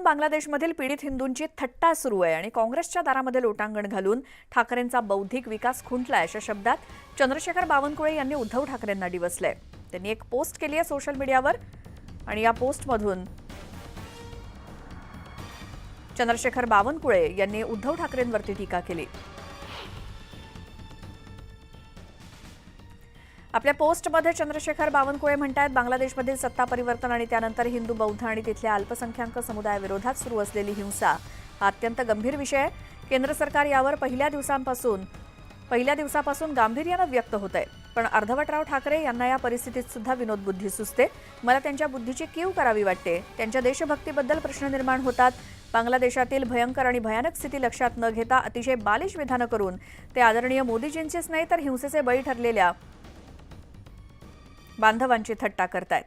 बांगलादेशमधील पीडित हिंदूंची थट्टा सुरू आहे आणि काँग्रेसच्या दारामध्ये लोटांगण घालून ठाकरेंचा बौद्धिक विकास खुंटलाय अशा शब्दात चंद्रशेखर बावनकुळे यांनी उद्धव ठाकरेंना डिवचलंय। त्यांनी एक पोस्ट केली आहे सोशल मीडियावर आणि या पोस्टमधून चंद्रशेखर बावनकुळे यांनी उद्धव ठाकरेंवरती टीका केली। आपल्या पोस्टमध्ये चंद्रशेखर बावनकुळे म्हणतात, बांगलादेशमधील सत्ता परिवर्तन आणि त्यानंतर हिंदू बौद्ध आणि तिथल्या अल्पसंख्याक समुदायाविरोधात सुरू असलेली हिंसा हा अत्यंत गंभीर विषय आहे। केंद्र सरकार यावर पहिल्या दिवसापासून गांभीर्याने व्यक्त होतंय, पण अर्धवटराव ठाकरे यांना या परिस्थितीत सुद्धा विनोदबुद्धी सुचते। मला त्यांच्या बुद्धीची कीव करावी वाटते। त्यांच्या देशभक्तीबद्दल प्रश्न निर्माण होतात। बांगलादेशातील भयंकर आणि भयानक स्थिती लक्षात न घेता अतिशय बालिश विधानं करून ते आदरणीय मोदीजींचीच नाही तर हिंसेचे बळी ठरलेल्या बांधवांची थट्टा करतायत।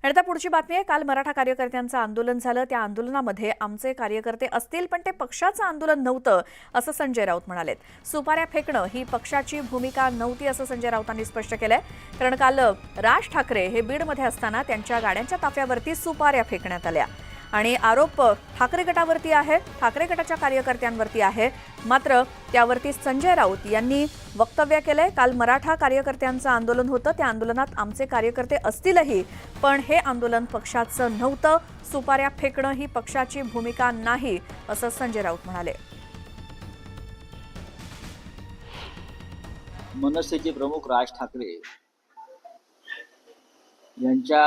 आता पुढची बातमी आहे। काल मराठा कार्यकर्त्यांचं आंदोलन झालं। त्या आंदोलनामध्ये आमचे कार्यकर्ते असतील पण ते पक्षाचं आंदोलन नव्हतं असं संजय राऊत म्हणाले। सुपाऱ्या फेकणं ही पक्षाची भूमिका नव्हती असं संजय राऊतांनी स्पष्ट केलंय। कारण काल राज ठाकरे हे बीडमध्ये असताना त्यांच्या गाड्यांच्या ताफ्यावरती सुपाऱ्या फेकण्यात आल्या आणि आरोप ठाकरे गटावरती आहे, ठाकरे गटाच्या कार्यकर्त्यांवरती आहे। मात्र त्यावरती संजय राऊत यांनी वक्तव्य केलंय। काल मराठा कार्यकर्त्यांचं आंदोलन होतं, त्या आंदोलनात आमचे कार्यकर्ते असतीलही पण हे आंदोलन पक्षाचं नव्हतं। सुपाऱ्या फेकणं ही पक्षाची भूमिका नाही असं संजय राऊत म्हणाले। मनसेचे प्रमुख राज ठाकरे यांच्या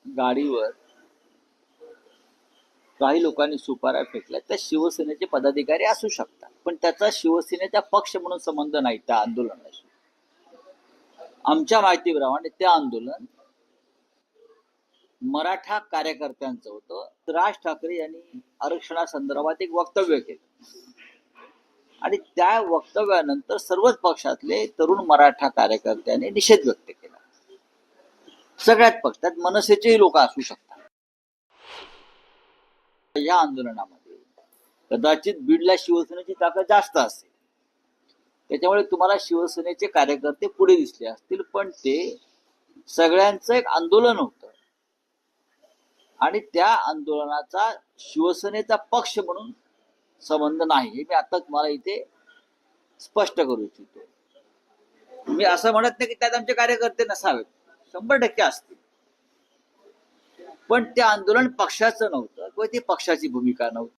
गाडीवर काही लोकांनी सुपाऱ्या फेकल्या। त्या शिवसेनेचे पदाधिकारी असू शकतात, पण त्याचा शिवसेनेचा पक्ष म्हणून संबंध नाही त्या आंदोलनाशी। आमच्या माहितीप्रमाणे ते आंदोलन मराठा कार्यकर्त्यांचं होतं। राज ठाकरे यांनी आरक्षणासंदर्भात एक वक्तव्य केलं आणि त्या वक्तव्यानंतर सर्वच पक्षातले तरुण मराठा कार्यकर्त्यांनी निषेध व्यक्त केला। सगळ्याच पक्षात मनसेचेही लोक असू शकतात। या आंदोलनामध्ये कदाचित बीडला शिवसेनेची ताकद जास्त असेल, त्याच्यामुळे तुम्हाला शिवसेनेचे कार्यकर्ते पुढे दिसले असतील, पण ते सगळ्यांचं एक आंदोलन होतं आणि त्या आंदोलनाचा शिवसेनेचा पक्ष म्हणून संबंध नाही हे मी आता तुम्हाला इथे स्पष्ट करू इच्छितो। मी असं म्हणत नाही की त्यात आमचे कार्यकर्ते नसावेत, 100% असतील, पण ते आंदोलन पक्षाचं नव्हतं किंवा ती पक्षाची भूमिका नव्हती।